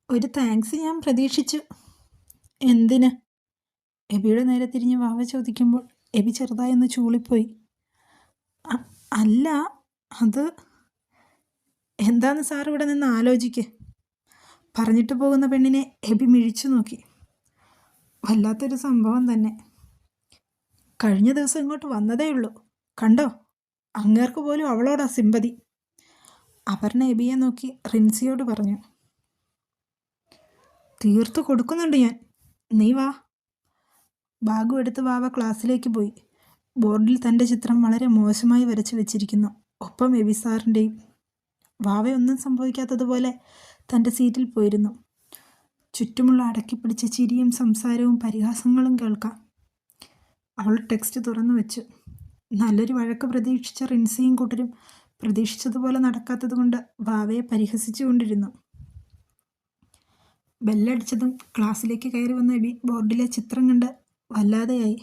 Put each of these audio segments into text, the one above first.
ഒരു താങ്ക്സ് ഞാൻ പ്രതീക്ഷിച്ചു. എന്തിന്? എബിയുടെ നേരെ തിരിഞ്ഞ് വാവ ചോദിക്കുമ്പോൾ എബി ചെറുതായൊന്ന് ചൂളിപ്പോയി. അല്ല, അത് എന്താന്ന് സാർ ഇവിടെ നിന്ന് ആലോചിക്ക്. പറഞ്ഞിട്ട് പോകുന്ന പെണ്ണിനെ എബി മിഴിച്ചു നോക്കി. വല്ലാത്തൊരു സംഭവം തന്നെ. കഴിഞ്ഞ ദിവസം ഇങ്ങോട്ട് വന്നതേ ഉള്ളൂ, കണ്ടോ? അങ്ങേർക്ക് പോലും അവളോടാ സിമ്പതി. അപർണ എബിയെ നോക്കി റിൻസിയോട് പറഞ്ഞു. തീർത്തു കൊടുക്കുന്നുണ്ട് ഞാൻ, നീ വാ. ബാഗു എടുത്ത് വാവ ക്ലാസ്സിലേക്ക് പോയി. ബോർഡിൽ തൻ്റെ ചിത്രം വളരെ മോശമായി വരച്ചു വെച്ചിരിക്കുന്നു, ഒപ്പം എബി സാറിൻ്റെയും. വാവയൊന്നും സംഭവിക്കാത്തതുപോലെ തൻ്റെ സീറ്റിൽ പോയിരുന്നു. ചുറ്റുമുള്ള അടക്കിപ്പിടിച്ച ചിരിയും സംസാരവും പരിഹാസങ്ങളും കേൾക്കാം. അവൾ ടെക്സ്റ്റ് തുറന്നു വെച്ചു. നല്ലൊരു വഴക്ക് പ്രതീക്ഷിച്ച റിൻസിയും കൂട്ടരും പ്രതീക്ഷിച്ചതുപോലെ നടക്കാത്തതുകൊണ്ട് വാവയെ പരിഹസിച്ചുകൊണ്ടിരുന്നു. ബെല്ലടിച്ചതും ക്ലാസ്സിലേക്ക് കയറി വന്ന എബി ബോർഡിലെ ചിത്രം കണ്ട് വല്ലാതെയായി.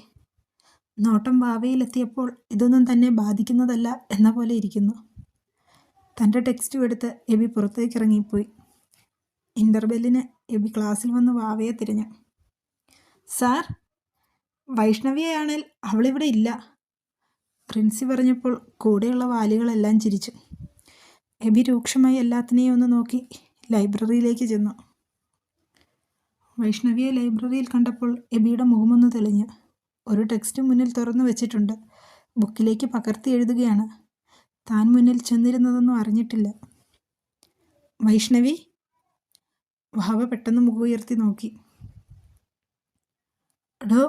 നോട്ടം വാവയിലെത്തിയപ്പോൾ ഇതൊന്നും തന്നെ ബാധിക്കുന്നതല്ല എന്ന പോലെ ഇരിക്കുന്നു. തൻ്റെ ടെക്സ്റ്റും എടുത്ത് എബി പുറത്തേക്ക് ഇറങ്ങിപ്പോയി. ഇൻ്റർബെല്ലിന് എബി ക്ലാസ്സിൽ വന്ന് വാവയെ തിരഞ്ഞു. സാർ, വൈഷ്ണവിയാണേൽ അവളിവിടെ ഇല്ല. റിൻസി പറഞ്ഞപ്പോൾ കൂടെയുള്ള വാലികളെല്ലാം ചിരിച്ചു. എബി രൂക്ഷമായി എല്ലാത്തിനെയും ഒന്ന് നോക്കി ലൈബ്രറിയിലേക്ക് ചെന്നു. വൈഷ്ണവിയെ ലൈബ്രറിയിൽ കണ്ടപ്പോൾ എബിയുടെ മുഖമൊന്ന് തെളിഞ്ഞു. ഒരു ടെക്സ്റ്റ് മുന്നിൽ തുറന്നു വെച്ചിട്ടുണ്ട്. ബുക്കിലേക്ക് പകർത്തി എഴുതുകയാണ്. താൻ മുന്നിൽ ചെന്നിരുന്നതൊന്നും അറിഞ്ഞിട്ടില്ല. വൈഷ്ണവി? വാവ പെട്ടെന്ന് മുഖമുയർത്തി നോക്കി. എടോ,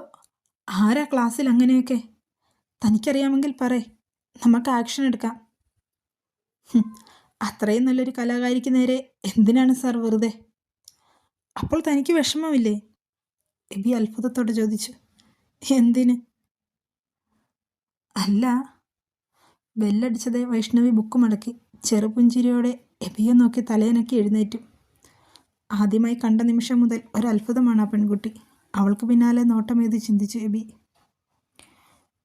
ആരാ ക്ലാസ്സിൽ അങ്ങനെയൊക്കെ? തനിക്കറിയാമെങ്കിൽ പറ, നമുക്ക് ആക്ഷൻ എടുക്കാം. അത്രയും നല്ലൊരു കലാകാരിക്ക് നേരെ എന്തിനാണ് സാർ വെറുതെ? അപ്പോൾ തനിക്ക് വിഷമമില്ലേ? എബി അത്ഭുതത്തോടെ ചോദിച്ചു. എന്തിന്? അല്ല. ബെല്ലടിച്ചതേ വൈഷ്ണവി ബുക്ക് മടക്കി ചെറുപുഞ്ചിരിയോടെ എബിയെ നോക്കി തലയനക്കി എഴുന്നേറ്റു. ആദ്യമായി കണ്ട നിമിഷം മുതൽ ഒരത്ഭുതമാണ് ആ പെൺകുട്ടി. അവൾക്ക് പിന്നാലെ നോട്ടമേത് ചിന്തിച്ചു എബി.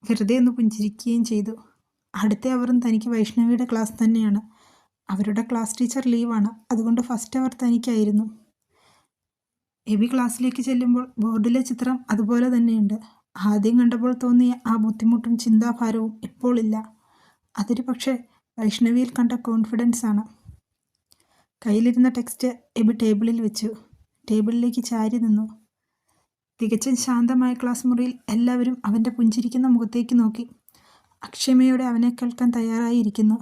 വെറുതെ ഒന്ന് പുഞ്ചിരിക്കുകയും ചെയ്തു. അടുത്ത അവറും തനിക്ക് വൈഷ്ണവിയുടെ ക്ലാസ് തന്നെയാണ്. അവരുടെ ക്ലാസ് ടീച്ചർ ലീവാണ്, അതുകൊണ്ട് ഫസ്റ്റ് അവർ തനിക്കായിരുന്നു. എബി ക്ലാസ്സിലേക്ക് ചെല്ലുമ്പോൾ ബോർഡിലെ ചിത്രം അതുപോലെ തന്നെയുണ്ട്. ആദ്യം കണ്ടപ്പോൾ തോന്നിയ ആ ബുദ്ധിമുട്ടും ചിന്താഭാരവും ഇപ്പോൾ ഇല്ല. അതൊരു പക്ഷേ വൈഷ്ണവിയിൽ കണ്ട കോൺഫിഡൻസ് ആണ്. കയ്യിലിരുന്ന ടെക്സ്റ്റ് എബി ടേബിളിൽ വെച്ചു. ടേബിളിലേക്ക് ചാരി നിന്നു. തികച്ചും ശാന്തമായ ക്ലാസ് മുറിയിൽ എല്ലാവരും അവൻ്റെ പുഞ്ചിരിക്കുന്ന മുഖത്തേക്ക് നോക്കി അക്ഷമയോടെ അവനെ കേൾക്കാൻ തയ്യാറായിരിക്കുന്നു.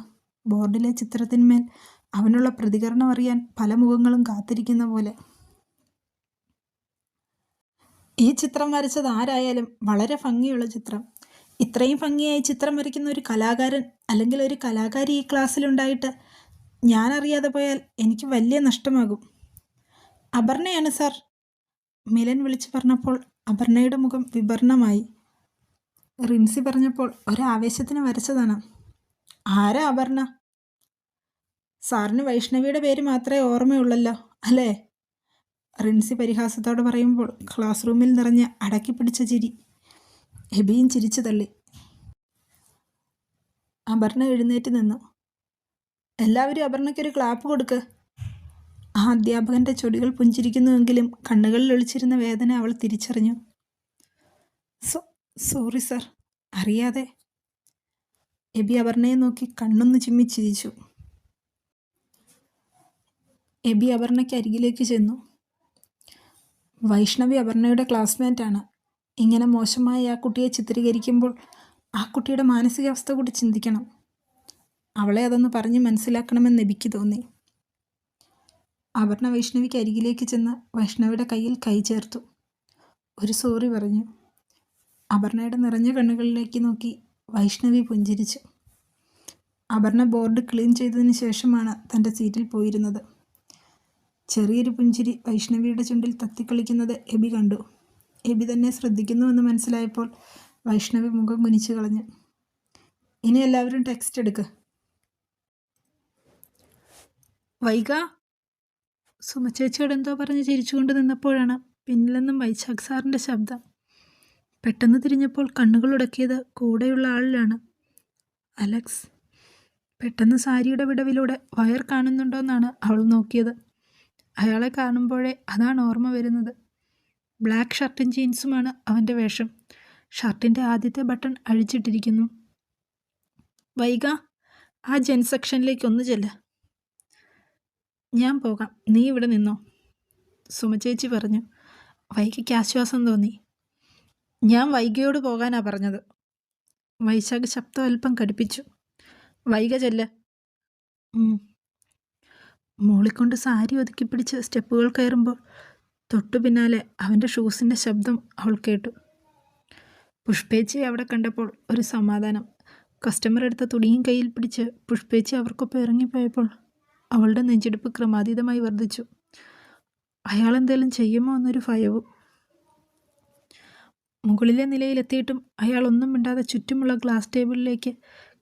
ബോർഡിലെ ചിത്രത്തിന്മേൽ അവനുള്ള പ്രതികരണം അറിയാൻ പല മുഖങ്ങളും കാത്തിരിക്കുന്ന പോലെ. ഈ ചിത്രം വരച്ചത് ആരായാലും വളരെ ഭംഗിയുള്ള ചിത്രം. ഇത്രയും ഭംഗിയായി ചിത്രം വരയ്ക്കുന്ന ഒരു കലാകാരൻ അല്ലെങ്കിൽ ഒരു കലാകാരി ഈ ക്ലാസ്സിലുണ്ടായിട്ട് ഞാനറിയാതെ പോയാൽ എനിക്ക് വലിയ നഷ്ടമാകും. അപർണയാണ് സാർ, മിലൻ വിളിച്ചു പറഞ്ഞപ്പോൾ അപർണയുടെ മുഖം വിവർണമായി. റിൻസി പറഞ്ഞപ്പോൾ ഒരാവേശത്തിന് വരച്ചതാണ്. ആരാ അപർണ? സാറിന് വൈഷ്ണവിയുടെ പേര് മാത്രമേ ഓർമ്മയുള്ളല്ലോ അല്ലേ? റിൻസി പരിഹാസത്തോടെ പറയുമ്പോൾ ക്ലാസ് റൂമിൽ നിറഞ്ഞ അടക്കിപ്പിടിച്ച ചിരി. എബിയും ചിരിച്ചു തള്ളി. അപർണ എഴുന്നേറ്റ് നിന്നു. എല്ലാവരും അപർണയ്ക്കൊരു ക്ലാപ്പ് കൊടുക്ക്. ആ അധ്യാപകൻ്റെ ചൊടികൾ പുഞ്ചിരിക്കുന്നുവെങ്കിലും കണ്ണുകളിൽ ഒളിച്ചിരുന്ന വേദന അവൾ തിരിച്ചറിഞ്ഞു. സോറി സാർ, അറിയാതെ. എബി അപർണയെ നോക്കി കണ്ണൊന്ന് ചിമ്മി ചിരിച്ചു. എബി അപർണയ്ക്ക് അരികിലേക്ക് ചെന്നു. വൈഷ്ണവി അപർണയുടെ ക്ലാസ്മേറ്റാണ്. ഇങ്ങനെ മോശമായി ആ കുട്ടിയെ ചിത്രീകരിക്കുമ്പോൾ ആ കുട്ടിയുടെ മാനസികാവസ്ഥ കൂടി ചിന്തിക്കണം. അവളെ അതൊന്ന് പറഞ്ഞ് മനസ്സിലാക്കണമെന്ന് എബിക്ക് തോന്നി. അപർണ വൈഷ്ണവിക്ക് അരികിലേക്ക് ചെന്ന് വൈഷ്ണവിയുടെ കയ്യിൽ കൈ ചേർത്തു. ഒരു സോറി പറഞ്ഞു. അപർണയുടെ നിറഞ്ഞ കണ്ണുകളിലേക്ക് നോക്കി വൈഷ്ണവി പുഞ്ചിരിച്ചു. അപർണ ബോർഡ് ക്ലീൻ ചെയ്തതിന് ശേഷമാണ് തൻ്റെ സീറ്റിൽ പോയിരുന്നത്. ചെറിയൊരു പുഞ്ചിരി വൈഷ്ണവിയുടെ ചുണ്ടിൽ തത്തിക്കളിക്കുന്നത് എബി കണ്ടു. എബി തന്നെ ശ്രദ്ധിക്കുന്നുവെന്ന് മനസ്സിലായപ്പോൾ വൈഷ്ണവി മുഖം കുനിച്ചു കളഞ്ഞു. ഇനി എല്ലാവരും ടെക്സ്റ്റ് എടുക്ക്. വൈക. സുമചേച്ചിയോട് എന്തോ പറഞ്ഞ് ചിരിച്ചുകൊണ്ട് നിന്നപ്പോഴാണ് പിന്നിൽ നിന്നും വൈശാഖ് സാറിൻ്റെ ശബ്ദം. പെട്ടെന്ന് തിരിഞ്ഞപ്പോൾ കണ്ണുകൾ ഉടക്കിയത് കൂടെയുള്ള ആളിലാണ്. അലക്സ്. പെട്ടെന്ന് സാരിയുടെ വിടവിലൂടെ വയർ കാണുന്നുണ്ടോയെന്നാണ് അവൾ നോക്കിയത്. അയാളെ കാണുമ്പോഴേ അതാണ് ഓർമ്മ വരുന്നത്. ബ്ലാക്ക് ഷർട്ടും ജീൻസുമാണ് അവൻ്റെ വേഷം. ഷർട്ടിൻ്റെ ആദ്യത്തെ ബട്ടൺ അഴിച്ചിട്ടിരിക്കുന്നു. വൈക, ആ ജെൻ സെക്ഷനിലേക്ക് ഒന്ന് ചെല്ല്. ഞാൻ പോകാം, നീ ഇവിടെ നിന്നോ, സുമചേച്ചി പറഞ്ഞു. വൈകയ്ക്ക് ആശ്വാസം തോന്നി. ഞാൻ വൈകയോട് പോകാനാ പറഞ്ഞത്. വൈശാഖ് ശബ്ദം അല്പം കടുപ്പിച്ചു. വൈക ചെല്ല്. മൂളിക്കൊണ്ട് സാരി ഒതുക്കിപ്പിടിച്ച് സ്റ്റെപ്പുകൾ കയറുമ്പോൾ തൊട്ടു പിന്നാലെ അവൻ്റെ ഷൂസിൻ്റെ ശബ്ദം അവൾ കേട്ടു. പുഷ്പേച്ചിയെ അവിടെ കണ്ടപ്പോൾ ഒരു സമാധാനം. കസ്റ്റമർ എടുത്ത തുണിയും കയ്യിൽ പിടിച്ച് പുഷ്പേച്ചി അവർക്കൊപ്പം ഇറങ്ങിപ്പോയപ്പോൾ അവളുടെ നെഞ്ചെടുപ്പ് ക്രമാതീതമായി വർദ്ധിച്ചു. അയാളെന്തേലും ചെയ്യുമോ എന്നൊരു ഭയവും. മുകളിലെ നിലയിലെത്തിയിട്ടും അയാൾ ഒന്നും മിണ്ടാതെ ചുറ്റുമുള്ള ഗ്ലാസ് ടേബിളിലേക്ക്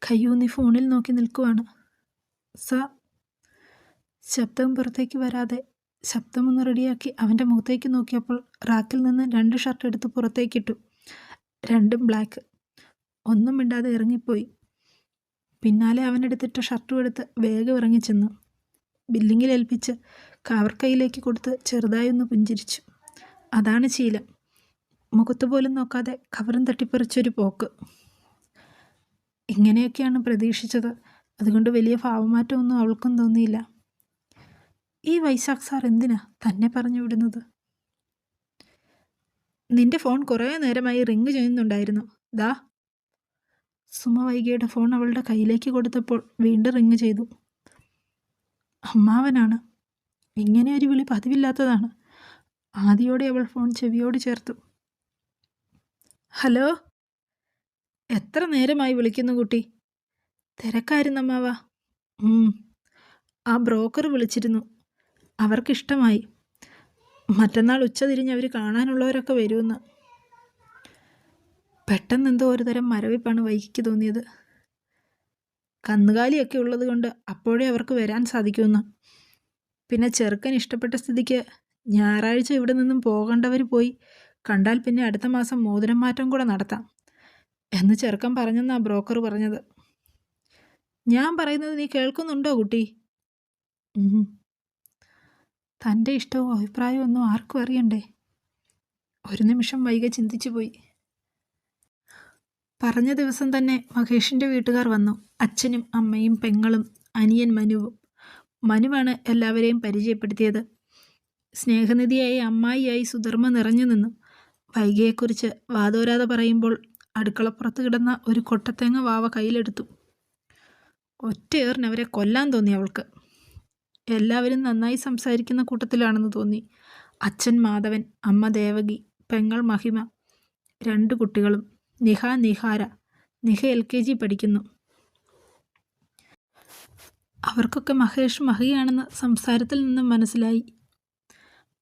കയ്യൂന്നി ഫോണിൽ നോക്കി നിൽക്കുവാണ്. ശബ്ദം പുറത്തേക്ക് വരാതെ ശബ്ദമൊന്ന് റെഡിയാക്കി അവൻ്റെ മുഖത്തേക്ക് നോക്കിയപ്പോൾ റാക്കിൽ നിന്ന് 2 ഷർട്ട് എടുത്ത് പുറത്തേക്കിട്ടു. 2 ബ്ലാക്ക്. ഒന്നും മിണ്ടാതെ ഇറങ്ങിപ്പോയി. പിന്നാലെ അവനെടുത്തിട്ട ഷർട്ടും എടുത്ത് വേഗം ഇറങ്ങിച്ചെന്നു. ബില്ലിങ്ങിൽ ഏൽപ്പിച്ച് കവർ കൈയിലേക്ക് കൊടുത്ത് ചെറുതായി ഒന്ന് പുഞ്ചിരിച്ചു. അതാണ് ശീലം. മുഖത്ത് പോലും നോക്കാതെ കവറും തട്ടിപ്പറിച്ചൊരു പോക്ക്. ഇങ്ങനെയൊക്കെയാണ് പ്രതീക്ഷിച്ചത്. അതുകൊണ്ട് വലിയ ഭാവമാറ്റമൊന്നും അവൾക്കും തോന്നിയില്ല. ഈ വൈശാഖ് സാർ എന്തിനാ തന്നെ പറഞ്ഞു വിടുന്നത്? നിന്റെ ഫോൺ കുറേ നേരമായി റിങ് ചെയ്യുന്നുണ്ടായിരുന്നു. ദാ. സുമ വൈകിയുടെ ഫോൺ അവളുടെ കയ്യിലേക്ക് കൊടുത്തപ്പോൾ വീണ്ടും റിങ് ചെയ്തു. അമ്മാവനാണ്. ഇങ്ങനെ ഒരു വിളി പതിവില്ലാത്തതാണ്. ആദ്യോടെ അവൾ ഫോൺ ചെവിയോട് ചേർത്തു. ഹലോ. എത്ര നേരമായി വിളിക്കുന്നു കുട്ടി? തിരക്കായിരുന്നു അമ്മാവ. ആ ബ്രോക്കർ വിളിച്ചിരുന്നു. അവർക്കിഷ്ടമായി. മറ്റന്നാൾ ഉച്ചതിരിഞ്ഞ് അവർ കാണാനുള്ളവരൊക്കെ വരുമെന്ന്. പെട്ടെന്നെന്തോ ഒരു തരം മരവിപ്പാണ് വൈകിക്ക് തോന്നിയത്. കന്നുകാലിയൊക്കെ ഉള്ളത് കൊണ്ട് അപ്പോഴേ അവർക്ക് വരാൻ സാധിക്കുമെന്ന്. പിന്നെ ചെറുക്കൻ ഇഷ്ടപ്പെട്ട സ്ഥിതിക്ക് ഞായറാഴ്ച ഇവിടെ നിന്നും പോകേണ്ടവർ പോയി കണ്ടാൽ പിന്നെ അടുത്ത മാസം മോതിരം മാറ്റം കൂടെ നടത്താം എന്ന് ചെറുക്കൻ പറഞ്ഞെന്നാ ബ്രോക്കർ പറഞ്ഞത്. ഞാൻ പറയുന്നത് നീ കേൾക്കുന്നുണ്ടോ കുട്ടി? തൻ്റെ ഇഷ്ടവും അഭിപ്രായവും ഒന്നും ആർക്കും അറിയണ്ടേ? ഒരു നിമിഷം വൈകി ചിന്തിച്ചു പോയി. പറഞ്ഞ ദിവസം തന്നെ മഹേഷിൻ്റെ വീട്ടുകാർ വന്നു. അച്ഛനും അമ്മയും പെങ്ങളും അനിയൻ മനുവും. മനുവാണ് എല്ലാവരെയും പരിചയപ്പെടുത്തിയത്. സ്നേഹനിധിയായി അമ്മായിയായി സുധർമ്മ നിറഞ്ഞു നിന്നു. വൈകിയെക്കുറിച്ച് വാതോരാതെ പറയുമ്പോൾ അടുക്കളപ്പുറത്ത് കിടന്ന ഒരു കൊട്ടത്തേങ്ങ വാവ കയ്യിലെടുത്തു. ഒറ്റയേറിനവരെ കൊല്ലാൻ തോന്നി അവൾക്ക്. എല്ലാവരും നന്നായി സംസാരിക്കുന്ന കൂട്ടത്തിലാണെന്ന് തോന്നി. അച്ഛൻ മാധവൻ, അമ്മ ദേവകി, പെങ്ങൾ മഹിമ, 2 കുട്ടികളും. നിഹ, നിഹാര. നിഹ LKG പഠിക്കുന്നു. അവർക്കൊക്കെ മഹേഷ് മഹിയാണെന്ന് സംസാരത്തിൽ നിന്നും മനസ്സിലായി.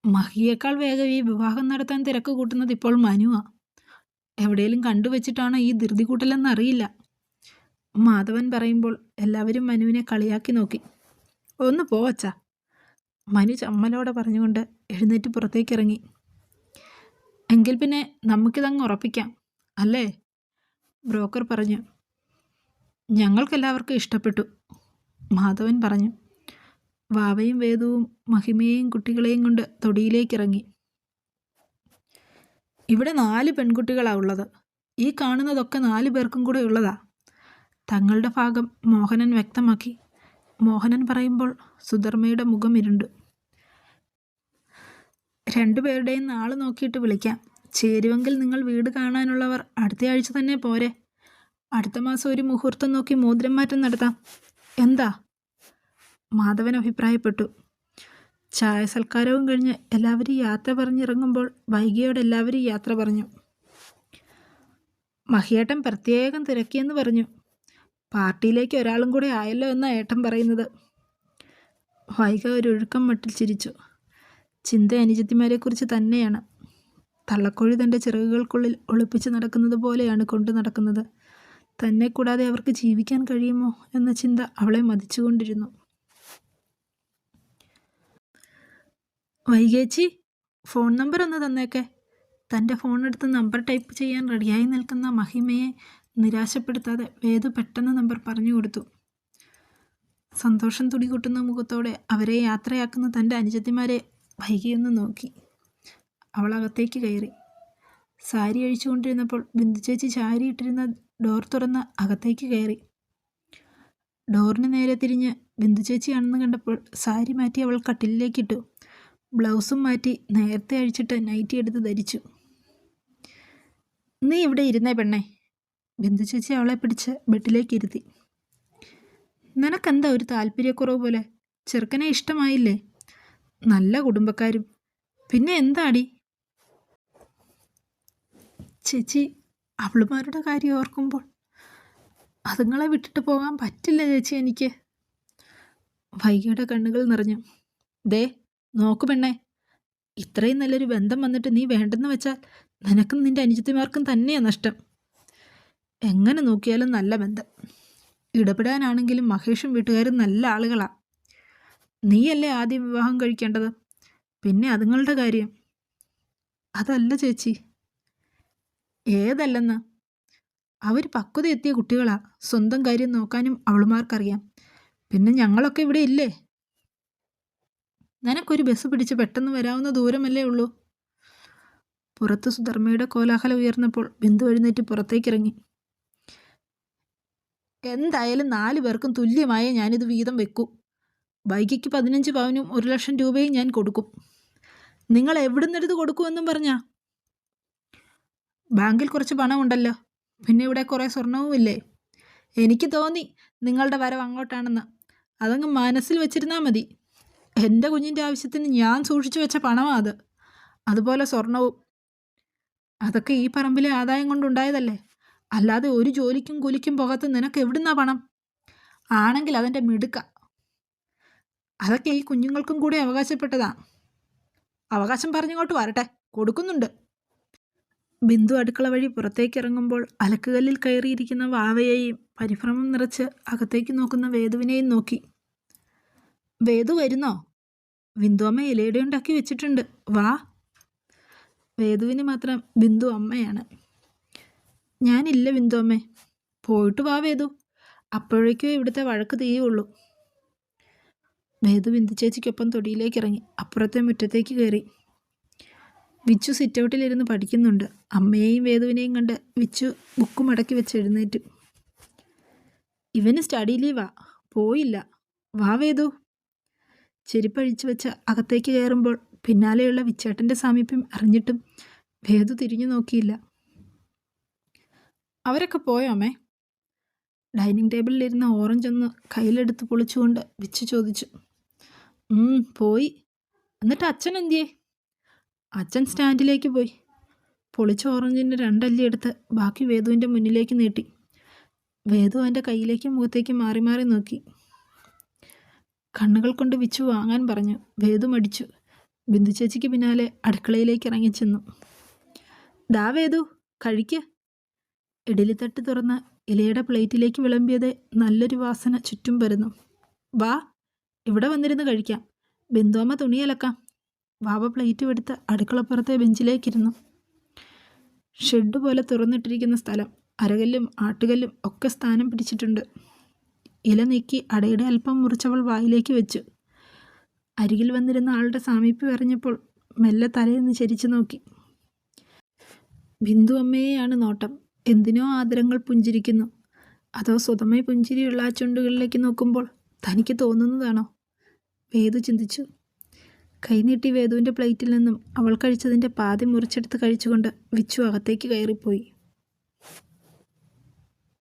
മഹിയേക്കാൾ വേഗം ഈ വിവാഹം നടത്താൻ തിരക്ക് കൂട്ടുന്നത് ഇപ്പോൾ മനുവാ. എവിടെയെങ്കിലും കണ്ടുവച്ചിട്ടാണോ ഈ ധൃതി കൂട്ടലെന്നറിയില്ല. മാധവൻ പറയുമ്പോൾ എല്ലാവരും മനുവിനെ കളിയാക്കി നോക്കി. ഒന്ന് പോവച്ചാ, മനു ചമ്മലോടെ പറഞ്ഞുകൊണ്ട് എഴുന്നേറ്റ് പുറത്തേക്കിറങ്ങി. എങ്കിൽ പിന്നെ നമുക്കിതങ്ങ് ഉറപ്പിക്കാം അല്ലേ? ബ്രോക്കർ പറഞ്ഞു. ഞങ്ങൾക്കെല്ലാവർക്കും ഇഷ്ടപ്പെട്ടു, മാധവൻ പറഞ്ഞു. വാവയും വേദുവും മഹിമയെയും കുട്ടികളെയും കൊണ്ട് തൊടിയിലേക്കിറങ്ങി. ഇവിടെ 4 പെൺകുട്ടികളാണ് ഉള്ളത്. ഈ കാണുന്നതൊക്കെ 4 പേർക്കും കൂടെ ഉള്ളതാ. തങ്ങളുടെ ഭാഗം മോഹനൻ വ്യക്തമാക്കി. മോഹനൻ പറയുമ്പോൾ സുധർമ്മയുടെ മുഖം ഇരുണ്ടു. 2 പേരുടെയും നാള് നോക്കിയിട്ട് വിളിക്കാം. ചേരുവെങ്കിൽ നിങ്ങൾ വീട് കാണാനുള്ളവർ അടുത്ത ആഴ്ച തന്നെ പോരെ. അടുത്ത മാസം ഒരു മുഹൂർത്തം നോക്കി മോതിരം മാറ്റം നടത്താം. എന്താ? മാധവൻ അഭിപ്രായപ്പെട്ടു. ചായ സൽക്കാരവും കഴിഞ്ഞ് എല്ലാവരും യാത്ര പറഞ്ഞിറങ്ങുമ്പോൾ വൈകിയോട് എല്ലാവരും യാത്ര പറഞ്ഞു. മഹിയേട്ടൻ പ്രത്യേകം തിരക്കിയെന്ന് പറഞ്ഞു. പാർട്ടിയിലേക്ക് ഒരാളും കൂടെ ആയല്ലോ എന്നാ ഏട്ടൻ പറയുന്നത്. വൈക ഒരു ഒഴുക്കം മട്ടിൽ ചിരിച്ചു. ചിന്ത അനുജത്തിമാരെക്കുറിച്ച് തന്നെയാണ്. തള്ളക്കോഴി തൻ്റെ ചിറകുകൾക്കുള്ളിൽ ഒളിപ്പിച്ച് നടക്കുന്നത് പോലെയാണ് കൊണ്ടു നടക്കുന്നത്. തന്നെ കൂടാതെ അവർക്ക് ജീവിക്കാൻ കഴിയുമോ എന്ന ചിന്ത അവളെ മതിച്ചുകൊണ്ടിരുന്നു. വൈകേച്ചി, ഫോൺ നമ്പർ ഒന്ന് തന്നേക്കെ. തൻ്റെ ഫോണെടുത്ത് നമ്പർ ടൈപ്പ് ചെയ്യാൻ റെഡിയായി നിൽക്കുന്ന മഹിമയെ നിരാശപ്പെടുത്താതെ വേദു പെട്ടെന്ന് നമ്പർ പറഞ്ഞു കൊടുത്തു. സന്തോഷം തുടികൂട്ടുന്ന മുഖത്തോടെ അവരെ യാത്രയാക്കുന്ന തൻ്റെ അനുജത്തിമാരെ വൈകിയൊന്ന് നോക്കി. അവൾ അകത്തേക്ക് കയറി. സാരി അഴിച്ചുകൊണ്ടിരുന്നപ്പോൾ ബിന്ദു ചേച്ചി ചാരിയിട്ടിരുന്ന ഡോർ തുറന്ന് അകത്തേക്ക് കയറി. ഡോറിന് നേരെ തിരിഞ്ഞ് ബിന്ദു ചേച്ചിയാണെന്ന് കണ്ടപ്പോൾ സാരി മാറ്റി അവൾ കട്ടിലിലേക്കിട്ടു. ബ്ലൗസും മാറ്റി നേരത്തെ അഴിച്ചിട്ട് നൈറ്റി എടുത്ത് ധരിച്ചു. നീ ഇവിടെ ഇരുന്നേ പെണ്ണേ. ബിന്ദു ചേച്ചി അവളെ പിടിച്ച് ബെഡിലേക്ക് ഇരുത്തി. നിനക്കെന്താ ഒരു താല്പര്യക്കുറവ് പോലെ? ചെറുക്കനെ ഇഷ്ടമായില്ലേ? നല്ല കുടുംബക്കാരും. പിന്നെ എന്താടി? ചേച്ചി, അവളുമാരുടെ കാര്യം ഓർക്കുമ്പോൾ അതുങ്ങളെ വിട്ടിട്ട് പോകാൻ പറ്റില്ല ചേച്ചി എനിക്ക്. വൈകിയുടെ കണ്ണുകൾ നിറഞ്ഞു. ദേ നോക്കു പെണ്ണേ, ഇത്രയും നല്ലൊരു ബന്ധം വന്നിട്ട് നീ വേണ്ടെന്ന് വെച്ചാൽ നിനക്കും നിന്റെ അനുജത്തിമാർക്കും തന്നെയാണ് നഷ്ടം. എങ്ങനെ നോക്കിയാലും നല്ല ബന്ധം. ഇടപെടാനാണെങ്കിലും മഹേഷും വീട്ടുകാരും നല്ല ആളുകളാ. നീയല്ലേ ആദ്യം വിവാഹം കഴിക്കേണ്ടത്, പിന്നെ അതുങ്ങളുടെ കാര്യം. അതല്ല ചേച്ചി. ഏതല്ലെന്ന്? അവർ പക്വത എത്തിയ കുട്ടികളാ. സ്വന്തം കാര്യം നോക്കാനും അവളുമാർക്കറിയാം. പിന്നെ ഞങ്ങളൊക്കെ ഇവിടെ ഇല്ലേ? നിനക്കൊരു ബസ് പിടിച്ച് പെട്ടെന്ന് വരാവുന്ന ദൂരമല്ലേ ഉള്ളൂ. പുറത്ത് സുധർമ്മയുടെ കോലാഹലം ഉയർന്നപ്പോൾ ബിന്ദു എഴുന്നേറ്റ് പുറത്തേക്കിറങ്ങി. എന്തായാലും 4 പേർക്കും തുല്യമായ ഞാനിത് വീതം വെക്കൂ. ബൈക്കിക്ക് 15 പവനും 1 ലക്ഷം രൂപയും ഞാൻ കൊടുക്കും. നിങ്ങൾ എവിടുന്നെടുത്ത് കൊടുക്കുമെന്നും പറഞ്ഞാ? ബാങ്കിൽ കുറച്ച് പണമുണ്ടല്ലോ, പിന്നെ ഇവിടെ കുറേ സ്വർണവും ഇല്ലേ? എനിക്ക് തോന്നി നിങ്ങളുടെ വരവ് അങ്ങോട്ടാണെന്ന്. അതങ്ങ് മനസ്സിൽ വെച്ചിരുന്നാൽ മതി. എൻ്റെ കുഞ്ഞിൻ്റെ ആവശ്യത്തിന് ഞാൻ സൂക്ഷിച്ചു വെച്ച പണമാണ് അത്. അതുപോലെ സ്വർണവും. അതൊക്കെ ഈ പറമ്പിലെ ആദായം കൊണ്ടുണ്ടായതല്ലേ. അല്ലാതെ ഒരു ജോലിക്കും കൂലിക്കും പോകാത്ത നിനക്ക് എവിടുന്നാ പണം? ആണെങ്കിൽ അതെൻ്റെ മിടുക്ക. അതൊക്കെ ഈ കുഞ്ഞുങ്ങൾക്കും കൂടി അവകാശപ്പെട്ടതാ. അവകാശം പറഞ്ഞിങ്ങോട്ട് വരട്ടെ, കൊടുക്കുന്നുണ്ട്. ബിന്ദു അടുക്കള വഴി പുറത്തേക്ക് ഇറങ്ങുമ്പോൾ അലക്കുകല്ലിൽ കയറിയിരിക്കുന്ന വാവയെയും പരിഭ്രമം നിറച്ച് അകത്തേക്ക് നോക്കുന്ന വേദുവിനെയും നോക്കി. വേദു വരുന്നോ? ബിന്ദു അമ്മ ഇലയുടെ ഉണ്ടാക്കി വെച്ചിട്ടുണ്ട്, വാ. വേദുവിന് മാത്രം ബിന്ദു അമ്മയാണ്. ഞാനില്ല ബിന്ദു അമ്മേ. പോയിട്ട് വാ വേദു, അപ്പോഴേക്കോ ഇവിടുത്തെ വഴക്ക് തീയുള്ളൂ. വേദു ബിന്ദു ചേച്ചിക്കൊപ്പം തൊടിയിലേക്ക് ഇറങ്ങി അപ്പുറത്തെ മുറ്റത്തേക്ക് കയറി. വിച്ചു സിറ്റൗട്ടിലിരുന്ന് പഠിക്കുന്നുണ്ട്. അമ്മയെയും വേദുവിനെയും കണ്ട് വിച്ചു ബുക്ക് മടക്കി വെച്ച് എഴുന്നേറ്റു. ഇവന് സ്റ്റഡി ലീവാ, പോയില്ല. വാ വേദു. ചെരുപ്പഴിച്ചു വെച്ച് അകത്തേക്ക് കയറുമ്പോൾ പിന്നാലെയുള്ള വിച്ചേട്ടൻ്റെ സാമീപ്യം അറിഞ്ഞിട്ടും വേദു തിരിഞ്ഞു നോക്കിയില്ല. അവരൊക്കെ പോയോ അമ്മേ? ഡൈനിങ് ടേബിളിലിരുന്ന ഓറഞ്ച് ഒന്ന് കയ്യിലെടുത്ത് പൊളിച്ചുകൊണ്ട് വിച്ചു ചോദിച്ചു. പോയി. എന്നിട്ട് അച്ഛൻ എന്തിയേ? അച്ഛൻ സ്റ്റാൻഡിലേക്ക് പോയി. പൊളിച്ച ഓറഞ്ചിൻ്റെ 2 അല്ലി എടുത്ത് ബാക്കി വേദുവിൻ്റെ മുന്നിലേക്ക് നീട്ടി. വേദു അവൻ്റെ കയ്യിലേക്കും മുഖത്തേക്കും മാറി മാറി നോക്കി. കണ്ണുകൾ കൊണ്ട് വിച്ചു വാങ്ങാൻ പറഞ്ഞു. വേദു മടിച്ചു. ബിന്ദു ചേച്ചിക്ക് പിന്നാലെ അടുക്കളയിലേക്ക് ഇറങ്ങിച്ചെന്നു. ദാ വേദു, കഴിക്ക്. ഇഡലിത്തട്ട് തുറന്ന് ഇലയുടെ പ്ലേറ്റിലേക്ക് വിളമ്പിയത് നല്ലൊരു വാസന ചുറ്റും വരുന്നു. വാ, ഇവിടെ വന്നിരുന്ന് കഴിക്കാം. ബിന്ദുമ്മ തുണിയലക്കാം. വാവ പ്ലേറ്റ് എടുത്ത് അടുക്കളപ്പുറത്തെ ബെഞ്ചിലേക്കിരുന്നു. ഷെഡ് പോലെ തുറന്നിട്ടിരിക്കുന്ന സ്ഥലം. അരകല്ലും ആട്ടുകല്ലും ഒക്കെ സ്ഥാനം പിടിച്ചിട്ടുണ്ട്. ഇല നീക്കി അടയുടെ അല്പം മുറിച്ചവൾ വായിലേക്ക് വെച്ചു. അരികിൽ വന്നിരുന്ന ആളുടെ സാമീപ്യം അറിഞ്ഞപ്പോൾ മെല്ലെ തലയൊന്ന് ചരിച്ചു നോക്കി. ബിന്ദു അമ്മയെയാണ് നോട്ടം. എന്തിനോ ആദരങ്ങൾ പുഞ്ചിരിക്കുന്നു. അതോ സ്വതമേ പുഞ്ചിരിയുള്ള ആ ചുണ്ടുകളിലേക്ക് നോക്കുമ്പോൾ തനിക്ക് തോന്നുന്നതാണോ? വേദു ചിന്തിച്ചു. കൈനീട്ടി വേദുവിൻ്റെ പ്ലേറ്റിൽ നിന്നും അവൾ കഴിച്ചതിൻ്റെ പാതി മുറിച്ചെടുത്ത് കഴിച്ചുകൊണ്ട് വിച്ചു അകത്തേക്ക് കയറിപ്പോയി.